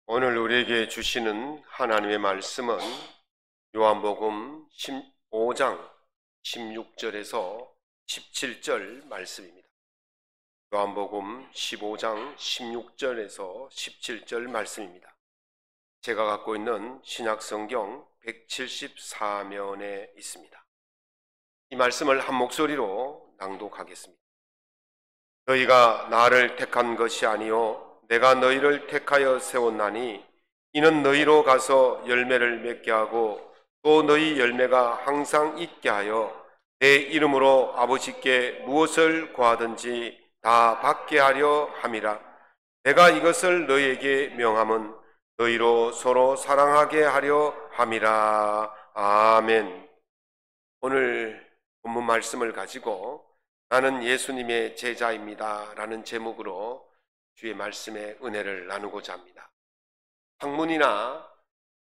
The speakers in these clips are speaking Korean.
오늘 우리에게 주시는 하나님의 말씀은 요한복음 15장 16절에서 17절 말씀입니다. 요한복음 15장 16절에서 17절 말씀입니다. 제가 갖고 있는 신약성경 174면에 있습니다. 이 말씀을 한 목소리로 낭독하겠습니다. 너희가 나를 택한 것이 아니요 내가 너희를 택하여 세웠나니 이는 너희로 가서 열매를 맺게 하고 또 너희 열매가 항상 있게 하여 내 이름으로 아버지께 무엇을 구하든지 다 받게 하려 함이라. 내가 이것을 너희에게 명함은 너희로 서로 사랑하게 하려 함이라. 아멘. 오늘 본문 말씀을 가지고 나는 예수님의 제자입니다 라는 제목으로 주의 말씀의 은혜를 나누고자 합니다. 학문이나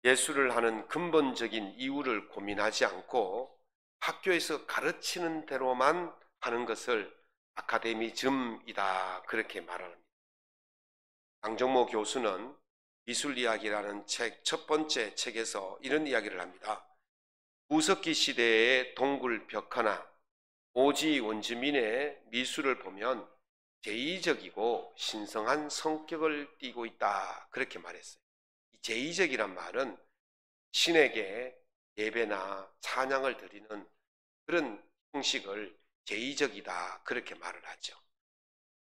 예술을 하는 근본적인 이유를 고민하지 않고 학교에서 가르치는 대로만 하는 것을 아카데미즘이다 그렇게 말합니다. 강정모 교수는 미술이야기라는 책 첫 번째 책에서 이런 이야기를 합니다. 구석기 시대의 동굴 벽화나 오지 원주민의 미술을 보면 제의적이고 신성한 성격을 띠고 있다 그렇게 말했어요. 이 제의적이란 말은 신에게 예배나 찬양을 드리는 그런 형식을 제의적이다 그렇게 말을 하죠.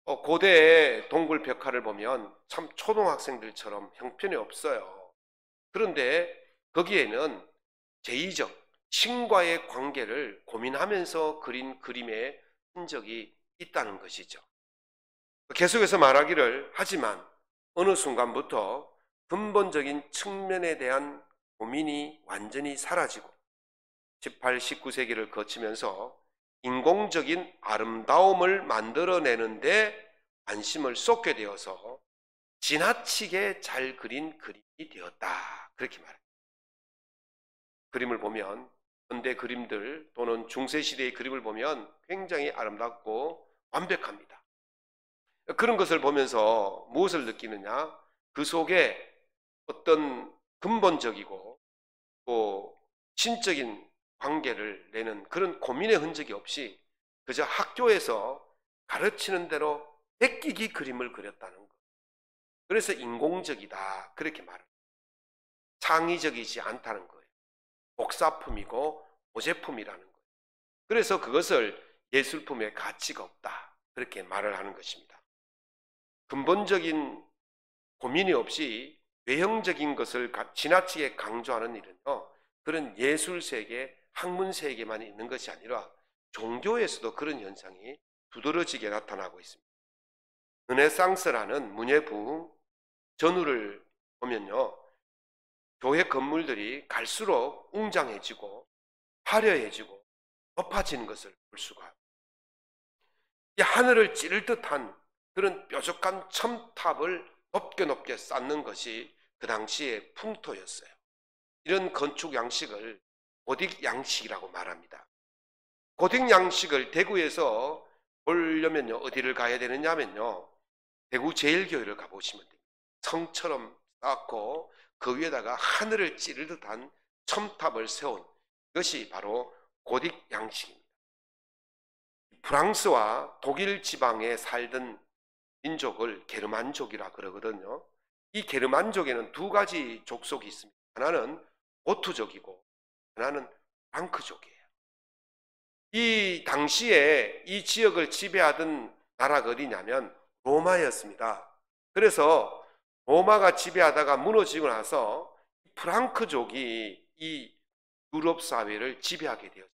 고대의 동굴 벽화를 보면 참 초등학생들처럼 형편이 없어요. 그런데 거기에는 제의적, 신과의 관계를 고민하면서 그린 그림의 흔적이 있다는 것이죠. 계속해서 말하기를 하지만 어느 순간부터 근본적인 측면에 대한 고민이 완전히 사라지고 18, 19세기를 거치면서 인공적인 아름다움을 만들어내는데 관심을 쏟게 되어서 지나치게 잘 그린 그림이 되었다 그렇게 말합니다. 그림을 보면 현대 그림들 또는 중세시대의 그림을 보면 굉장히 아름답고 완벽합니다. 그런 것을 보면서 무엇을 느끼느냐? 그 속에 어떤 근본적이고 또 신적인 관계를 내는 그런 고민의 흔적이 없이 그저 학교에서 가르치는 대로 베끼기 그림을 그렸다는 것. 그래서 인공적이다 그렇게 말합니다. 창의적이지 않다는 거예요. 복사품이고 모제품이라는 거예요. 그래서 그것을 예술품의 가치가 없다 그렇게 말을 하는 것입니다. 근본적인 고민이 없이 외형적인 것을 지나치게 강조하는 일은요, 그런 예술세계, 학문세계만 있는 것이 아니라 종교에서도 그런 현상이 두드러지게 나타나고 있습니다. 르네상스라는 문예부흥 전후를 보면요, 교회 건물들이 갈수록 웅장해지고 화려해지고 높아지는 것을 볼 수가 있습니다. 이 하늘을 찌를 듯한 그런 뾰족한 첨탑을 높게 쌓는 것이 그 당시의 풍토였어요. 이런 건축 양식을 고딕 양식이라고 말합니다. 고딕 양식을 대구에서 보려면요, 어디를 가야 되느냐면요, 대구 제일교회를 가보시면 됩니다. 성처럼 쌓고 그 위에다가 하늘을 찌를 듯한 첨탑을 세운 것이 바로 고딕 양식입니다. 프랑스와 독일 지방에 살던 민족을 게르만족이라 그러거든요. 이 게르만족에는 두 가지 족속이 있습니다. 하나는 고트족이고 하나는 프랑크족이에요. 이 당시에 이 지역을 지배하던 나라가 어디냐면 로마였습니다. 그래서 로마가 지배하다가 무너지고 나서 프랑크족이 이 유럽 사회를 지배하게 되었습니다.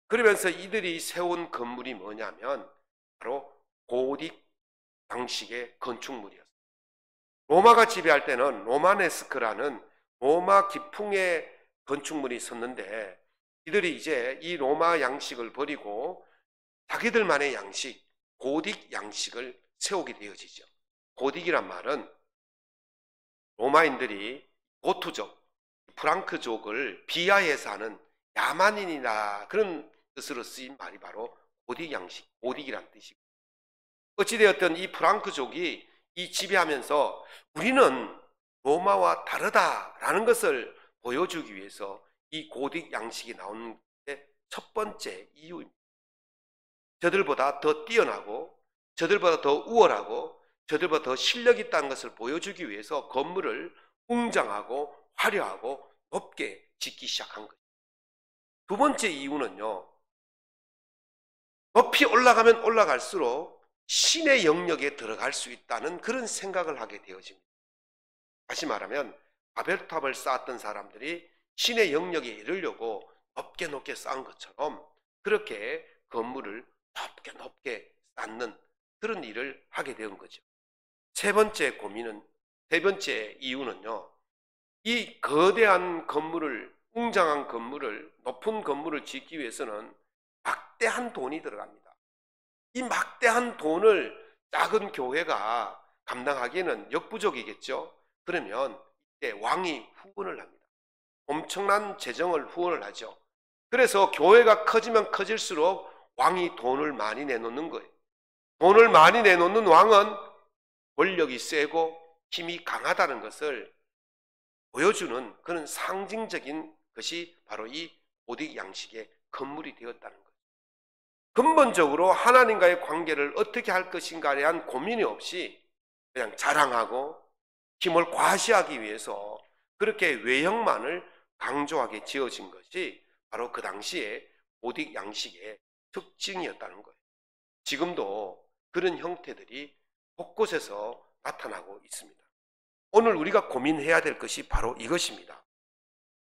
그러면서 이들이 세운 건물이 뭐냐면 바로 고딕 양식의 건축물이었습니다. 로마가 지배할 때는 로마네스크라는 로마 기풍의 건축물이 있었는데 이들이 이제 이 로마 양식을 버리고 자기들만의 양식, 고딕 양식을 세우게 되어지죠. 고딕이란 말은 로마인들이 고트족, 프랑크족을 비하해서 하는 야만인이다 그런 뜻으로 쓰인 말이 바로 고딕 양식, 고딕이란 뜻이고 어찌되었든 이 프랑크족이 이 지배하면서 우리는 로마와 다르다라는 것을 보여주기 위해서 이 고딕 양식이 나오는 게 첫 번째 이유입니다. 저들보다 더 뛰어나고 저들보다 더 우월하고 저들보다 더 실력이 있다는 것을 보여주기 위해서 건물을 웅장하고 화려하고 높게 짓기 시작한 거예요. 두 번째 이유는요, 높이 올라가면 올라갈수록 신의 영역에 들어갈 수 있다는 그런 생각을 하게 되어집니다. 다시 말하면 바벨탑을 쌓았던 사람들이 신의 영역에 이르려고 높게 높게 쌓은 것처럼 그렇게 건물을 높게 높게 쌓는 그런 일을 하게 된 거죠. 세 번째 이유는요, 이 거대한 건물을, 웅장한 건물을, 높은 건물을 짓기 위해서는 막대한 돈이 들어갑니다. 이 막대한 돈을 작은 교회가 감당하기에는 역부족이겠죠. 그러면 이때 왕이 후원을 합니다. 엄청난 재정을 후원을 하죠. 그래서 교회가 커지면 커질수록 왕이 돈을 많이 내놓는 거예요. 돈을 많이 내놓는 왕은 권력이 세고 힘이 강하다는 것을 보여주는 그런 상징적인 것이 바로 이 고딕 양식의 건물이 되었다는 거예요. 근본적으로 하나님과의 관계를 어떻게 할 것인가에 대한 고민이 없이 그냥 자랑하고 힘을 과시하기 위해서 그렇게 외형만을 강조하게 지어진 것이 바로 그 당시에 고딕 양식의 특징이었다는 거예요. 지금도 그런 형태들이 곳곳에서 나타나고 있습니다. 오늘 우리가 고민해야 될 것이 바로 이것입니다.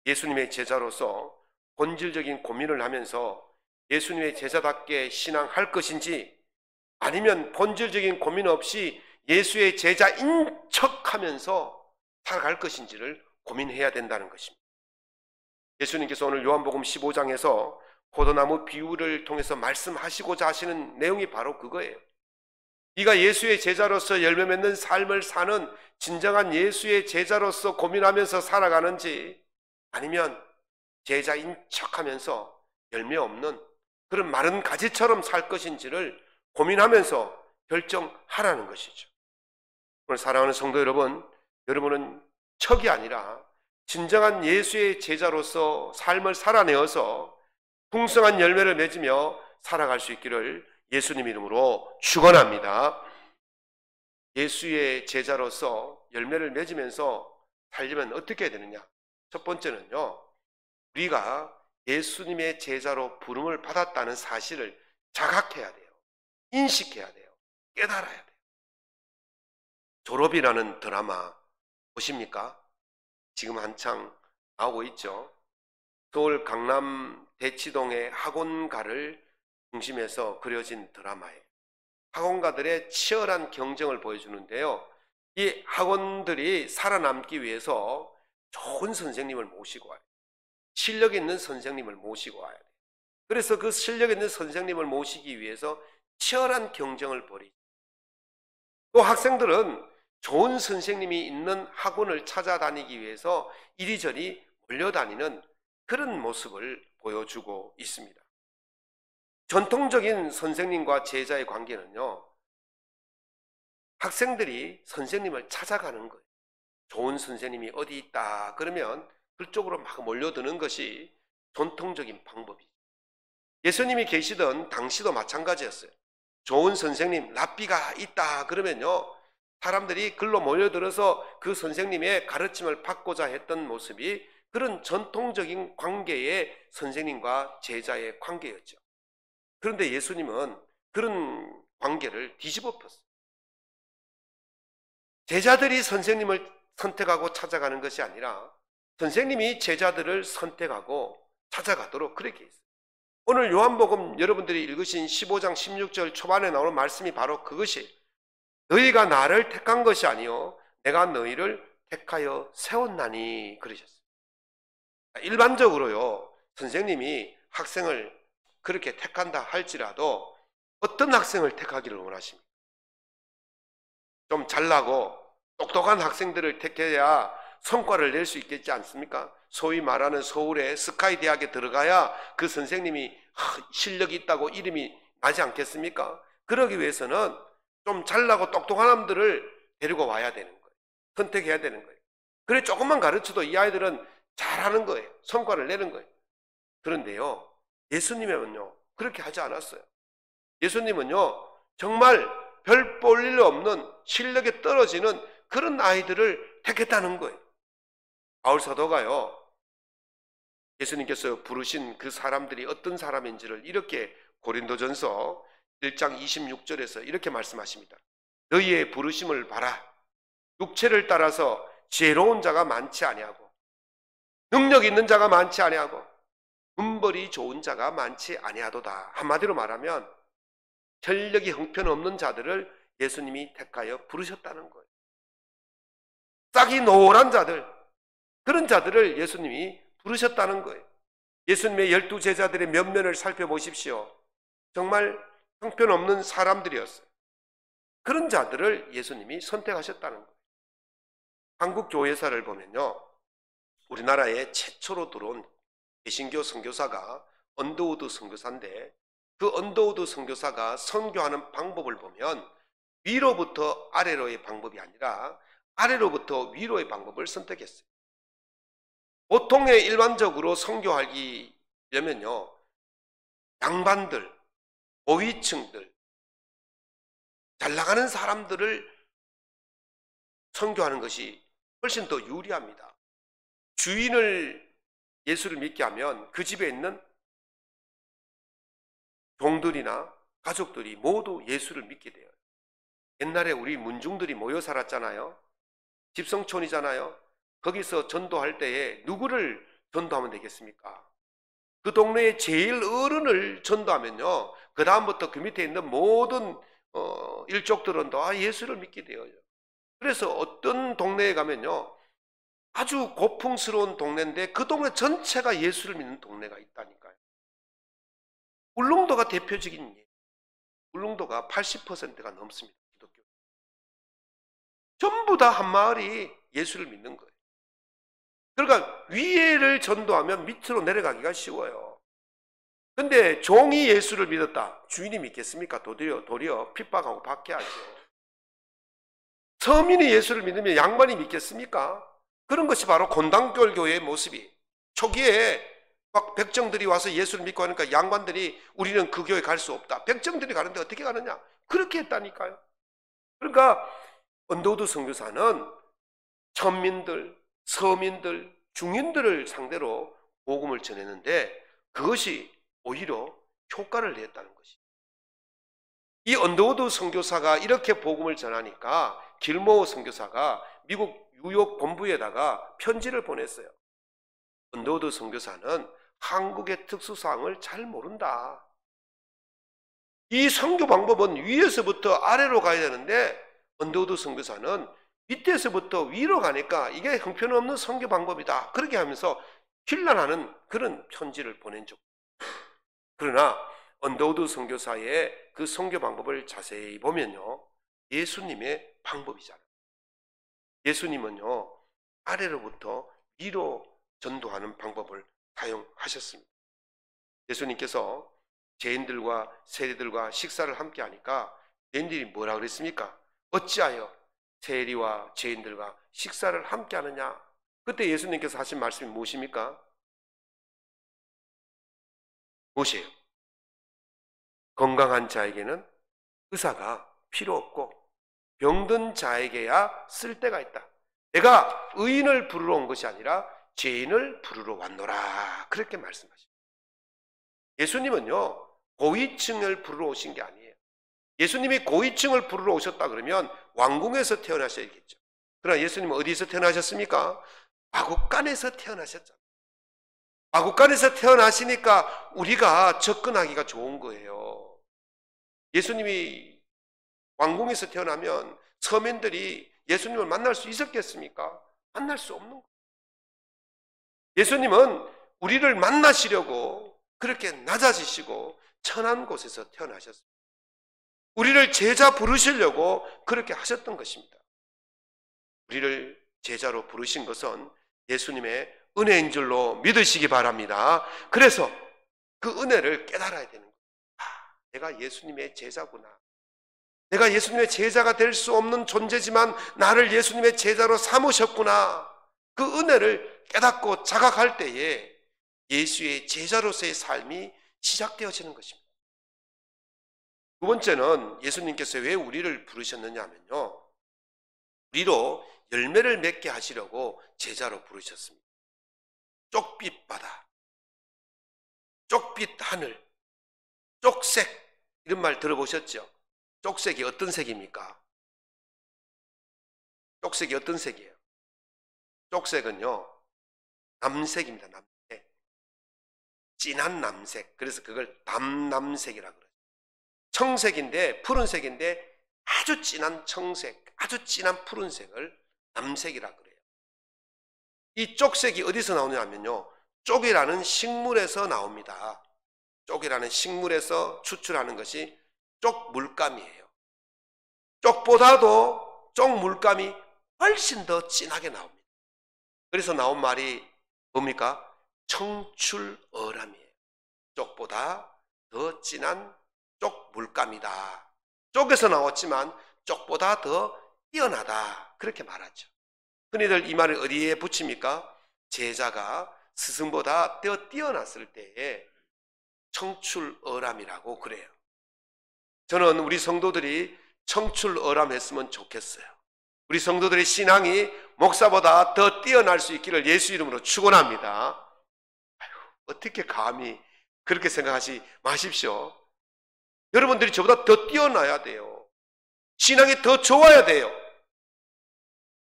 예수님의 제자로서 본질적인 고민을 하면서 예수님의 제자답게 신앙할 것인지, 아니면 본질적인 고민 없이 예수의 제자인 척하면서 살아갈 것인지를 고민해야 된다는 것입니다. 예수님께서 오늘 요한복음 15장에서 포도나무 비유를 통해서 말씀하시고자 하시는 내용이 바로 그거예요. 네가 예수의 제자로서 열매 맺는 삶을 사는 진정한 예수의 제자로서 고민하면서 살아가는지, 아니면 제자인 척하면서 열매 없는 그런 마른 가지처럼 살 것인지를 고민하면서 결정하라는 것이죠. 오늘 사랑하는 성도 여러분, 여러분은 척이 아니라 진정한 예수의 제자로서 삶을 살아내어서 풍성한 열매를 맺으며 살아갈 수 있기를 예수님 이름으로 축원합니다. 예수의 제자로서 열매를 맺으면서 살려면 어떻게 해야 되느냐? 첫 번째는요, 우리가 예수님의 제자로 부름을 받았다는 사실을 자각해야 돼요. 인식해야 돼요. 깨달아야 돼요. 졸업이라는 드라마 보십니까? 지금 한창 나오고 있죠. 서울 강남 대치동의 학원가를 중심해서 그려진 드라마예요. 학원가들의 치열한 경쟁을 보여주는데요, 이 학원들이 살아남기 위해서 좋은 선생님을 모시고 와요. 실력 있는 선생님을 모시고 와야 돼요. 그래서 그 실력 있는 선생님을 모시기 위해서 치열한 경쟁을 벌이죠. 또 학생들은 좋은 선생님이 있는 학원을 찾아다니기 위해서 이리저리 몰려다니는 그런 모습을 보여주고 있습니다. 전통적인 선생님과 제자의 관계는요, 학생들이 선생님을 찾아가는 거예요. 좋은 선생님이 어디 있다 그러면 그쪽으로 막 몰려드는 것이 전통적인 방법이죠. 예수님이 계시던 당시도 마찬가지였어요. 좋은 선생님, 랍비가 있다 그러면요, 사람들이 글로 몰려들어서 그 선생님의 가르침을 받고자 했던 모습이 그런 전통적인 관계의 선생님과 제자의 관계였죠. 그런데 예수님은 그런 관계를 뒤집어 폈어요. 제자들이 선생님을 선택하고 찾아가는 것이 아니라 선생님이 제자들을 선택하고 찾아가도록 그렇게 했어요. 오늘 요한복음 여러분들이 읽으신 15장 16절 초반에 나오는 말씀이 바로 그것이에요. 너희가 나를 택한 것이 아니요 내가 너희를 택하여 세웠나니 그러셨어요. 일반적으로요, 선생님이 학생을 그렇게 택한다 할지라도 어떤 학생을 택하기를 원하십니까? 좀 잘나고 똑똑한 학생들을 택해야 성과를 낼 수 있겠지 않습니까? 소위 말하는 서울의 스카이 대학에 들어가야 그 선생님이 실력이 있다고 이름이 나지 않겠습니까? 그러기 위해서는 좀 잘나고 똑똑한 사람들을 데리고 와야 되는 거예요. 선택해야 되는 거예요. 그래 조금만 가르쳐도 이 아이들은 잘하는 거예요. 성과를 내는 거예요. 그런데요, 예수님은요 그렇게 하지 않았어요. 예수님은요 정말 별 볼 일 없는 실력에 떨어지는 그런 아이들을 택했다는 거예요. 바울 사도가요 예수님께서 부르신 그 사람들이 어떤 사람인지를 이렇게 고린도전서 1장 26절에서 이렇게 말씀하십니다. 너희의 부르심을 봐라. 육체를 따라서 지혜로운 자가 많지 아니하고 능력 있는 자가 많지 아니하고 문벌이 좋은 자가 많지 아니하도다. 한마디로 말하면 혈력이 형편없는 자들을 예수님이 택하여 부르셨다는 거예요. 싹이 노란 자들, 그런 자들을 예수님이 부르셨다는 거예요. 예수님의 12 제자들의 면면을 살펴보십시오. 정말 형편없는 사람들이었어요. 그런 자들을 예수님이 선택하셨다는 거예요. 한국 교회사를 보면요, 우리나라에 최초로 들어온 개신교 선교사가 언더우드 선교사인데, 그 언더우드 선교사가 선교하는 방법을 보면 위로부터 아래로의 방법이 아니라 아래로부터 위로의 방법을 선택했어요. 보통의 일반적으로 선교하려면요, 양반들, 고위층들, 잘 나가는 사람들을 선교하는 것이 훨씬 더 유리합니다. 주인을 예수를 믿게 하면 그 집에 있는 종들이나 가족들이 모두 예수를 믿게 돼요. 옛날에 우리 문중들이 모여 살았잖아요. 집성촌이잖아요. 거기서 전도할 때에 누구를 전도하면 되겠습니까? 그 동네에 제일 어른을 전도하면요, 그 다음부터 그 밑에 있는 모든 일족들은 다 예수를 믿게 돼요. 그래서 어떤 동네에 가면요, 아주 고풍스러운 동네인데 그 동네 전체가 예수를 믿는 동네가 있다니까요. 울릉도가 대표적인 예요. 울릉도가 80%가 넘습니다. 기독교. 전부 다 한 마을이 예수를 믿는 거예요. 그러니까 위에를 전도하면 밑으로 내려가기가 쉬워요. 근데 종이 예수를 믿었다. 주인이 믿겠습니까? 도리어 핍박하고 박해하죠. 서민이 예수를 믿으면 양반이 믿겠습니까? 그런 것이 바로 곤당골 교회의 모습이. 초기에 막 백정들이 와서 예수를 믿고 하니까 양반들이 우리는 그 교회 갈 수 없다. 백정들이 가는데 어떻게 가느냐? 그렇게 했다니까요. 그러니까 언더우드 선교사는 천민들, 서민들, 중인들을 상대로 복음을 전했는데 그것이 오히려 효과를 냈다는 것이. 이 언더우드 선교사가 이렇게 복음을 전하니까 길모어 선교사가 미국 뉴욕 본부에다가 편지를 보냈어요. 언더우드 선교사는 한국의 특수사항을 잘 모른다. 이 선교 방법은 위에서부터 아래로 가야 되는데 언더우드 선교사는 밑에서부터 위로 가니까 이게 형편없는 선교 방법이다. 그렇게 하면서 힐난하는 그런 편지를 보낸 적. 그러나 언더우드 선교사의 그 선교 방법을 자세히 보면요, 예수님의 방법이잖아요. 예수님은요, 아래로부터 위로 전도하는 방법을 사용하셨습니다. 예수님께서 죄인들과 세리들과 식사를 함께 하니까 죄인들이 뭐라 그랬습니까? 어찌하여 세리와 죄인들과 식사를 함께 하느냐? 그때 예수님께서 하신 말씀이 무엇입니까? 무엇이에요? 건강한 자에게는 의사가 필요 없고 병든 자에게야 쓸 데가 있다. 내가 의인을 부르러 온 것이 아니라 죄인을 부르러 왔노라. 그렇게 말씀하십니다. 예수님은요, 고위층을 부르러 오신 게 아니에요. 예수님이 고위층을 부르러 오셨다 그러면 왕궁에서 태어나셔야겠죠. 그러나 예수님은 어디서 태어나셨습니까? 마국간에서 태어나셨잖아요. 마국간에서 태어나시니까 우리가 접근하기가 좋은 거예요. 예수님이 왕궁에서 태어나면 서민들이 예수님을 만날 수 있었겠습니까? 만날 수 없는 거예요. 예수님은 우리를 만나시려고 그렇게 낮아지시고 천한 곳에서 태어나셨습니다. 우리를 제자 부르시려고 그렇게 하셨던 것입니다. 우리를 제자로 부르신 것은 예수님의 은혜인 줄로 믿으시기 바랍니다. 그래서 그 은혜를 깨달아야 되는 거예요. 내가 예수님의 제자구나. 내가 예수님의 제자가 될 수 없는 존재지만 나를 예수님의 제자로 삼으셨구나. 그 은혜를 깨닫고 자각할 때에 예수의 제자로서의 삶이 시작되어지는 것입니다. 두 번째는 예수님께서 왜 우리를 부르셨느냐 하면요, 우리로 열매를 맺게 하시려고 제자로 부르셨습니다. 쪽빛 바다, 쪽빛 하늘, 쪽색, 이런 말 들어보셨죠? 쪽색이 어떤 색입니까? 쪽색이 어떤 색이에요? 쪽색은요, 남색입니다. 남색. 진한 남색. 그래서 그걸 담남색이라고 그래요. 청색인데, 푸른색인데 아주 진한 청색, 아주 진한 푸른색을 남색이라고 그래요. 이 쪽색이 어디서 나오냐면요, 쪽이라는 식물에서 나옵니다. 쪽이라는 식물에서 추출하는 것이 쪽물감이에요. 쪽보다도 쪽물감이 훨씬 더 진하게 나옵니다. 그래서 나온 말이 뭡니까? 청출어람이에요. 쪽보다 더 진한 쪽물감이다. 쪽에서 나왔지만 쪽보다 더 뛰어나다, 그렇게 말하죠. 흔히들 이 말을 어디에 붙입니까? 제자가 스승보다 더 뛰어났을 때에 청출어람이라고 그래요. 저는 우리 성도들이 청출어람했으면 좋겠어요. 우리 성도들의 신앙이 목사보다 더 뛰어날 수 있기를 예수 이름으로 축원합니다. 아유, 어떻게 감히 그렇게 생각하지 마십시오. 여러분들이 저보다 더 뛰어나야 돼요. 신앙이 더 좋아야 돼요.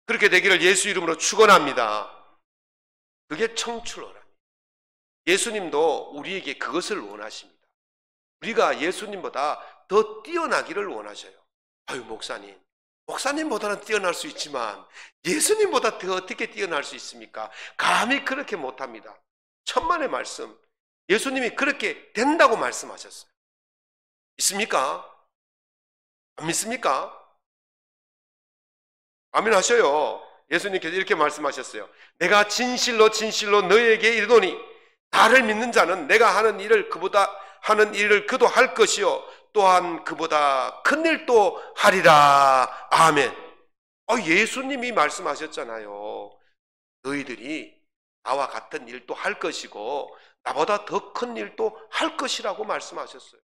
그렇게 되기를 예수 이름으로 축원합니다. 그게 청출어람. 예수님도 우리에게 그것을 원하십니다. 우리가 예수님보다 더 뛰어나기를 원하셔요. 아유, 목사님보다는 뛰어날 수 있지만 예수님보다 더 어떻게 뛰어날 수 있습니까? 감히 그렇게 못합니다. 천만의 말씀, 예수님이 그렇게 된다고 말씀하셨어요. 믿습니까? 안 믿습니까? 아멘 하셔요. 예수님께서 이렇게 말씀하셨어요. 내가 진실로 진실로 너희에게 이르노니 나를 믿는 자는 내가 하는 일을 그도 할 것이요 또한 그보다 큰 일도 하리라. 아멘. 예수님이 말씀하셨잖아요. 너희들이 나와 같은 일도 할 것이고 나보다 더 큰 일도 할 것이라고 말씀하셨어요.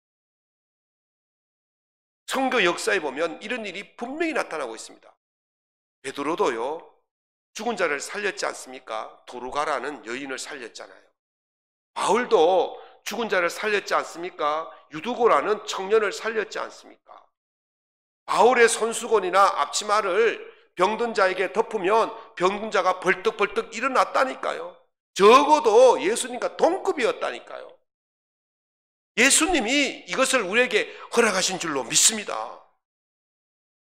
성교 역사에 보면 이런 일이 분명히 나타나고 있습니다. 베드로도요, 죽은 자를 살렸지 않습니까? 도루가라는 여인을 살렸잖아요. 바울도 죽은 자를 살렸지 않습니까? 유두고라는 청년을 살렸지 않습니까? 바울의 손수건이나 앞치마를 병든 자에게 덮으면 병든 자가 벌떡벌떡 일어났다니까요. 적어도 예수님과 동급이었다니까요. 예수님이 이것을 우리에게 허락하신 줄로 믿습니다.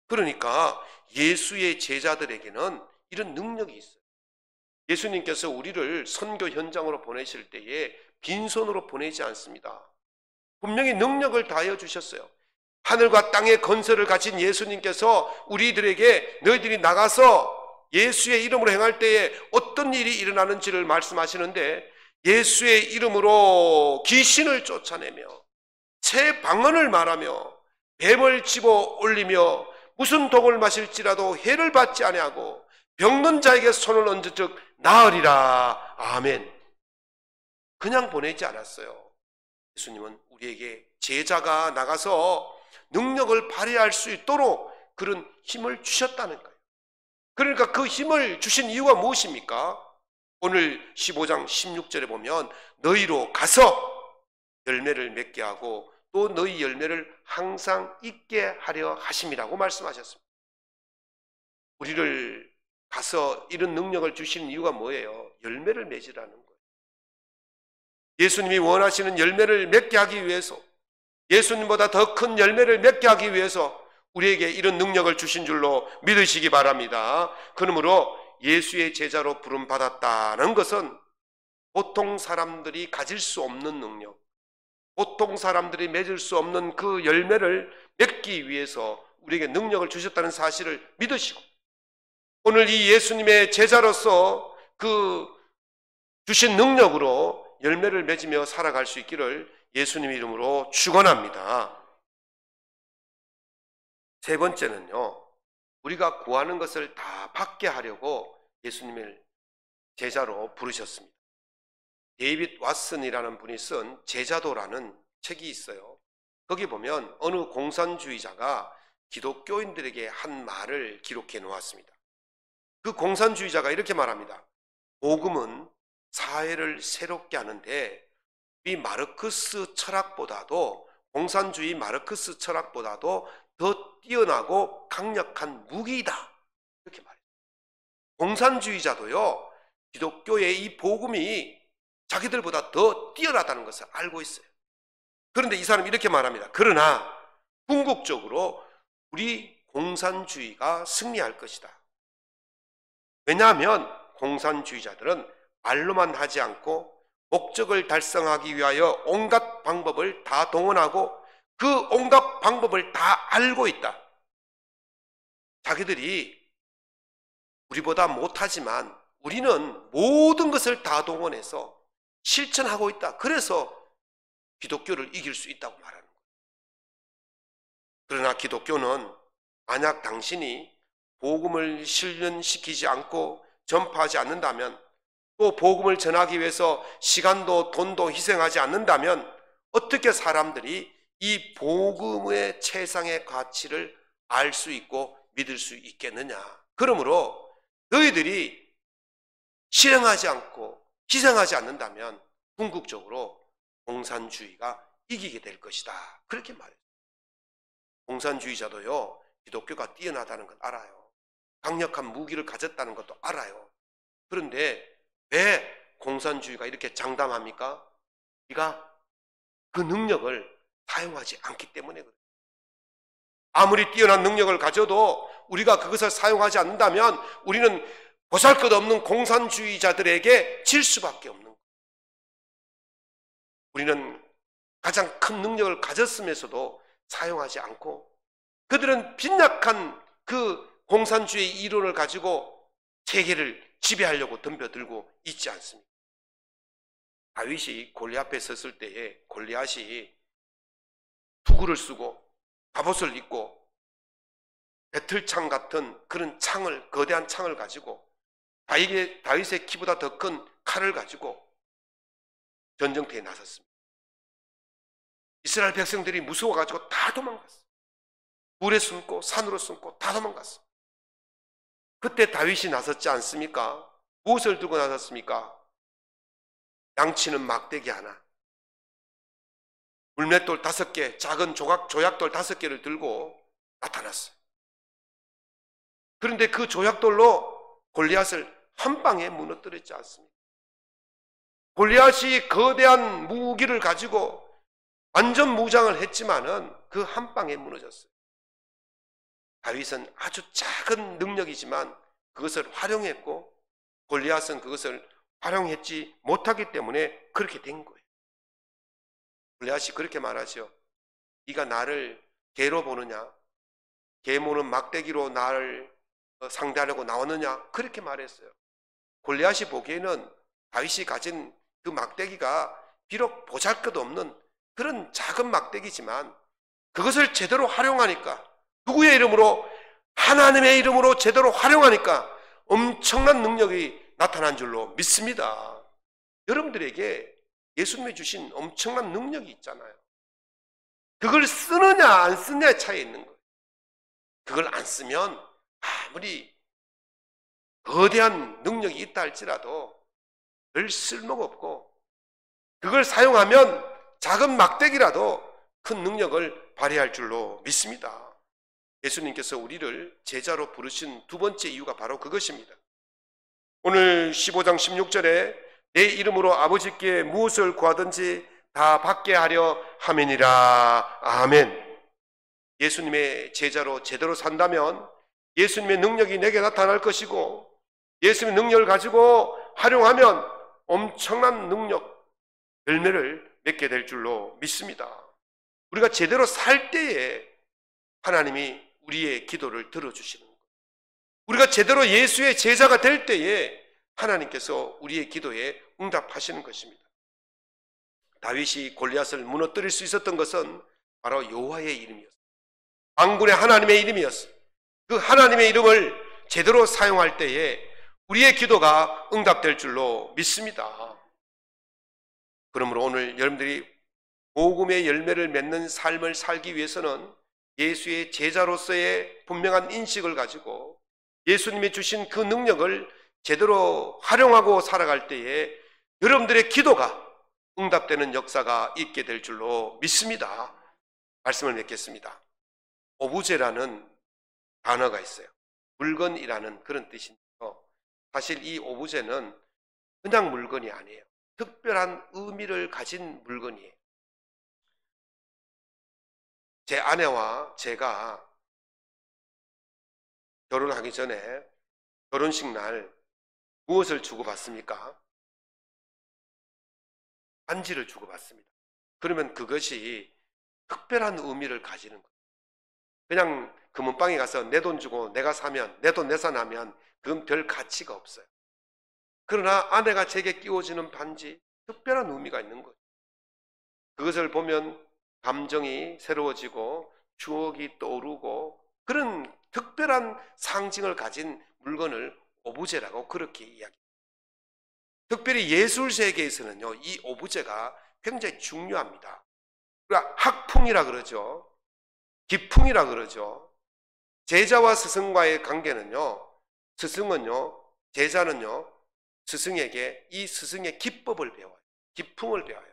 그러니까 예수의 제자들에게는 이런 능력이 있어요. 예수님께서 우리를 선교 현장으로 보내실 때에 빈손으로 보내지 않습니다. 분명히 능력을 다하여 주셨어요. 하늘과 땅의 건설을 가진 예수님께서 우리들에게 너희들이 나가서 예수의 이름으로 행할 때에 어떤 일이 일어나는지를 말씀하시는데, 예수의 이름으로 귀신을 쫓아내며 새 방언을 말하며 뱀을 집어 올리며 무슨 독을 마실지라도 해를 받지 아니하고 병든 자에게 손을 얹은 즉 나으리라. 아멘. 그냥 보내지 않았어요. 예수님은 우리에게 제자가 나가서 능력을 발휘할 수 있도록 그런 힘을 주셨다는 거예요. 그러니까 그 힘을 주신 이유가 무엇입니까? 오늘 15장 16절에 보면 너희로 가서 열매를 맺게 하고 또 너희 열매를 항상 있게 하려 하심이라고 말씀하셨습니다. 우리를 가서 이런 능력을 주시는 이유가 뭐예요? 열매를 맺으라는 거예요. 예수님이 원하시는 열매를 맺게 하기 위해서, 예수님보다 더 큰 열매를 맺게 하기 위해서 우리에게 이런 능력을 주신 줄로 믿으시기 바랍니다. 그러므로 예수의 제자로 부름받았다는 것은 보통 사람들이 가질 수 없는 능력, 보통 사람들이 맺을 수 없는 그 열매를 맺기 위해서 우리에게 능력을 주셨다는 사실을 믿으시고, 오늘 이 예수님의 제자로서 그 주신 능력으로 열매를 맺으며 살아갈 수 있기를 예수님 이름으로 축원합니다. 세 번째는요, 우리가 구하는 것을 다 받게 하려고 예수님을 제자로 부르셨습니다. 데이빗 왓슨이라는 분이 쓴 제자도라는 책이 있어요. 거기 보면 어느 공산주의자가 기독교인들에게 한 말을 기록해 놓았습니다. 그 공산주의자가 이렇게 말합니다. 복음은 사회를 새롭게 하는데 이 마르크스 철학보다도, 공산주의 마르크스 철학보다도 더 뛰어나고 강력한 무기이다, 이렇게 말해요. 공산주의자도요, 기독교의 이 복음이 자기들보다 더 뛰어나다는 것을 알고 있어요. 그런데 이 사람이 이렇게 말합니다. 그러나 궁극적으로 우리 공산주의가 승리할 것이다. 왜냐하면 공산주의자들은 말로만 하지 않고 목적을 달성하기 위하여 온갖 방법을 다 동원하고 그 온갖 방법을 다 알고 있다. 자기들이 우리보다 못하지만 우리는 모든 것을 다 동원해서 실천하고 있다. 그래서 기독교를 이길 수 있다고 말하는 거예요. 그러나 기독교는 만약 당신이 복음을 실현시키지 않고 전파하지 않는다면, 또 복음을 전하기 위해서 시간도 돈도 희생하지 않는다면 어떻게 사람들이 이 복음의 최상의 가치를 알 수 있고 믿을 수 있겠느냐. 그러므로 너희들이 실행하지 않고 희생하지 않는다면 궁극적으로 공산주의가 이기게 될 것이다, 그렇게 말해요. 공산주의자도요, 기독교가 뛰어나다는 걸 알아요. 강력한 무기를 가졌다는 것도 알아요. 그런데 왜 공산주의가 이렇게 장담합니까? 우리가 그 능력을 사용하지 않기 때문에 그래요. 아무리 뛰어난 능력을 가져도 우리가 그것을 사용하지 않는다면 우리는 보잘것없는 공산주의자들에게 질 수밖에 없는 거예요. 우리는 가장 큰 능력을 가졌으면서도 사용하지 않고, 그들은 빈약한 그 공산주의 이론을 가지고 세계를 지배하려고 덤벼들고 있지 않습니까? 다윗이 골리앗 앞에 섰을 때에 골리앗이 투구를 쓰고 갑옷을 입고 배틀창 같은 그런 창을, 거대한 창을 가지고 다윗의 키보다 더 큰 칼을 가지고 전쟁터에 나섰습니다. 이스라엘 백성들이 무서워가지고 다 도망갔어요. 물에 숨고 산으로 숨고 다 도망갔어요. 그때 다윗이 나섰지 않습니까? 무엇을 들고 나섰습니까? 양치는 막대기 하나, 물맷돌 5개, 작은 조약돌 5개를 들고 나타났어요. 그런데 그 조약돌로 골리앗을 한 방에 무너뜨렸지 않습니까? 골리앗이 거대한 무기를 가지고 완전 무장을 했지만은 그 한 방에 무너졌어요. 다윗은 아주 작은 능력이지만 그것을 활용했고 골리앗은 그것을 활용했지 못하기 때문에 그렇게 된 거예요. 골리앗이 그렇게 말하죠. 네가 나를 개로 보느냐? 개 모는 막대기로 나를 상대하려고 나왔느냐? 그렇게 말했어요. 골리앗이 보기에는 다윗이 가진 그 막대기가 비록 보잘것없는 그런 작은 막대기지만 그것을 제대로 활용하니까, 누구의 이름으로? 하나님의 이름으로 제대로 활용하니까 엄청난 능력이 나타난 줄로 믿습니다. 여러분들에게 예수님이 주신 엄청난 능력이 있잖아요. 그걸 쓰느냐 안 쓰느냐의 차이에 있는 거예요. 그걸 안 쓰면 아무리 거대한 능력이 있다 할지라도 별 쓸모가 없고, 그걸 사용하면 작은 막대기라도 큰 능력을 발휘할 줄로 믿습니다. 예수님께서 우리를 제자로 부르신 두 번째 이유가 바로 그것입니다. 오늘 15장 16절에 내 이름으로 아버지께 무엇을 구하든지 다 받게 하려 함이니라. 아멘. 예수님의 제자로 제대로 산다면 예수님의 능력이 내게 나타날 것이고, 예수님의 능력을 가지고 활용하면 엄청난 능력, 열매를 맺게 될 줄로 믿습니다. 우리가 제대로 살 때에 하나님이 우리의 기도를 들어주시는 거예요. 우리가 제대로 예수의 제자가 될 때에 하나님께서 우리의 기도에 응답하시는 것입니다. 다윗이 골리앗을 무너뜨릴 수 있었던 것은 바로 여호와의 이름이었습니다. 만군의 하나님의 이름이었어요. 그 하나님의 이름을 제대로 사용할 때에 우리의 기도가 응답될 줄로 믿습니다. 그러므로 오늘 여러분들이 복음의 열매를 맺는 삶을 살기 위해서는 예수의 제자로서의 분명한 인식을 가지고 예수님이 주신 그 능력을 제대로 활용하고 살아갈 때에 여러분들의 기도가 응답되는 역사가 있게 될 줄로 믿습니다. 말씀을 맺겠습니다. 오브제라는 단어가 있어요. 물건이라는 그런 뜻인데요. 사실 이 오브제는 그냥 물건이 아니에요. 특별한 의미를 가진 물건이에요. 제 아내와 제가 결혼하기 전에 결혼식 날 무엇을 주고받습니까? 반지를 주고받습니다. 그러면 그것이 특별한 의미를 가지는 거예요. 그냥 금은방에 가서 내 돈 주고 내가 사면, 내 돈 내산하면 그건 별 가치가 없어요. 그러나 아내가 제게 끼워주는 반지, 특별한 의미가 있는 거예요. 그것을 보면 감정이 새로워지고 추억이 떠오르고 그런 특별한 상징을 가진 물건을 오브제라고 그렇게 이야기합니다. 특별히 예술 세계에서는요, 이 오브제가 굉장히 중요합니다. 우리가 학풍이라 그러죠. 기풍이라 그러죠. 제자와 스승과의 관계는요, 스승은요, 제자는요, 스승에게 이 스승의 기법을 배워요. 기풍을 배워요.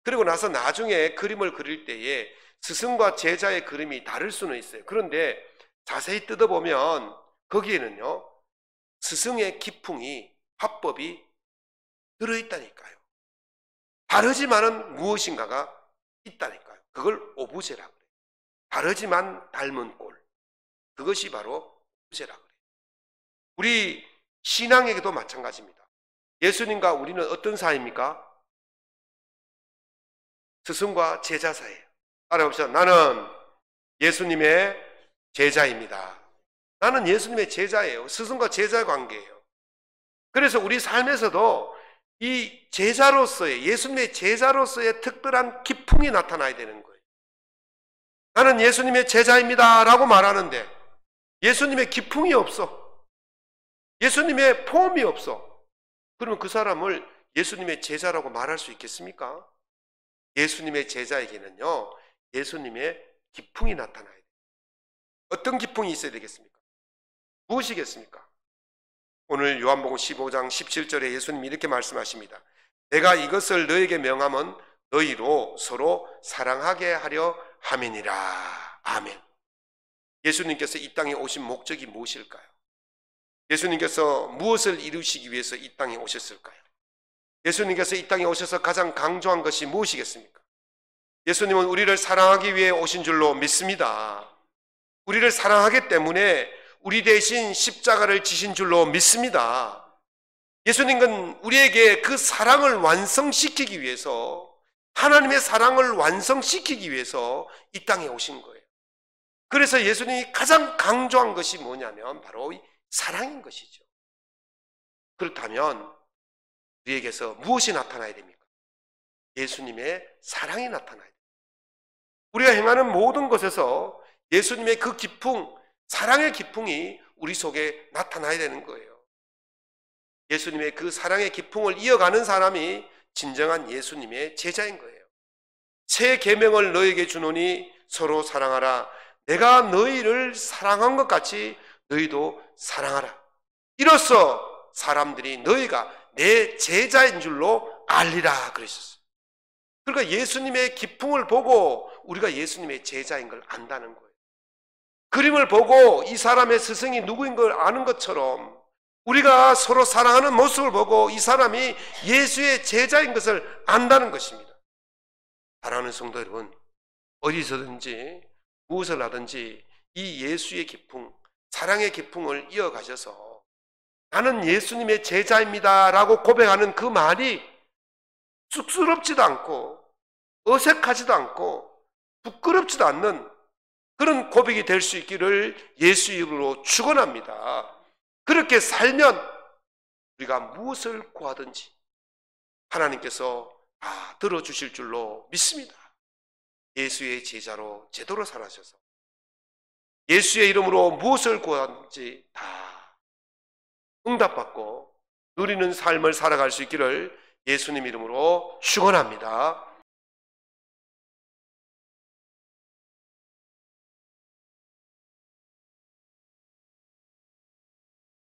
그리고 나서 나중에 그림을 그릴 때에 스승과 제자의 그림이 다를 수는 있어요. 그런데 자세히 뜯어보면 거기에는요, 스승의 기풍이, 화법이 들어있다니까요. 다르지만은 무엇인가가 있다니까요. 그걸 오브제라고 그래요. 다르지만 닮은 꼴. 그것이 바로 오브제라고 그래요. 우리 신앙에게도 마찬가지입니다. 예수님과 우리는 어떤 사이입니까? 스승과 제자 사이예요. 따라해봅시다. 나는 예수님의 제자입니다. 나는 예수님의 제자예요. 스승과 제자의 관계예요. 그래서 우리 삶에서도 이 제자로서의, 예수님의 제자로서의 특별한 기풍이 나타나야 되는 거예요. 나는 예수님의 제자입니다 라고 말하는데 예수님의 기풍이 없어. 예수님의 폼이 없어. 그러면 그 사람을 예수님의 제자라고 말할 수 있겠습니까? 예수님의 제자에게는요, 예수님의 기풍이 나타나야 돼요. 어떤 기풍이 있어야 되겠습니까? 무엇이겠습니까? 오늘 요한복음 15장 17절에 예수님이 이렇게 말씀하십니다. 내가 이것을 너에게 명함은 너희로 서로 사랑하게 하려 함이니라. 아멘. 예수님께서 이 땅에 오신 목적이 무엇일까요? 예수님께서 무엇을 이루시기 위해서 이 땅에 오셨을까요? 예수님께서 이 땅에 오셔서 가장 강조한 것이 무엇이겠습니까? 예수님은 우리를 사랑하기 위해 오신 줄로 믿습니다. 우리를 사랑하기 때문에 우리 대신 십자가를 지신 줄로 믿습니다. 예수님은 우리에게 그 사랑을 완성시키기 위해서, 하나님의 사랑을 완성시키기 위해서 이 땅에 오신 거예요. 그래서 예수님이 가장 강조한 것이 뭐냐면 바로 이 사랑인 것이죠. 그렇다면 우리에게서 무엇이 나타나야 됩니까? 예수님의 사랑이 나타나야 됩니다. 우리가 행하는 모든 것에서 예수님의 그 기풍, 사랑의 기풍이 우리 속에 나타나야 되는 거예요. 예수님의 그 사랑의 기풍을 이어가는 사람이 진정한 예수님의 제자인 거예요. 새 계명을 너에게 주노니 서로 사랑하라. 내가 너희를 사랑한 것 같이 너희도 사랑하라. 이로써 사람들이 너희가 내 제자인 줄로 알리라 그러셨어요. 그러니까 예수님의 기풍을 보고 우리가 예수님의 제자인 걸 안다는 거예요. 그림을 보고 이 사람의 스승이 누구인 걸 아는 것처럼 우리가 서로 사랑하는 모습을 보고 이 사람이 예수의 제자인 것을 안다는 것입니다. 사랑하는 성도 여러분, 어디서든지 무엇을 하든지 이 예수의 기풍, 사랑의 기풍을 이어가셔서 나는 예수님의 제자입니다 라고 고백하는 그 말이 쑥스럽지도 않고 어색하지도 않고 부끄럽지도 않는 그런 고백이 될 수 있기를 예수 이름으로 축원합니다. 그렇게 살면 우리가 무엇을 구하든지 하나님께서 다 들어주실 줄로 믿습니다. 예수의 제자로 제대로 살아셔서 예수의 이름으로 무엇을 구하든지 다 응답받고 누리는 삶을 살아갈 수 있기를 예수님 이름으로 축원합니다.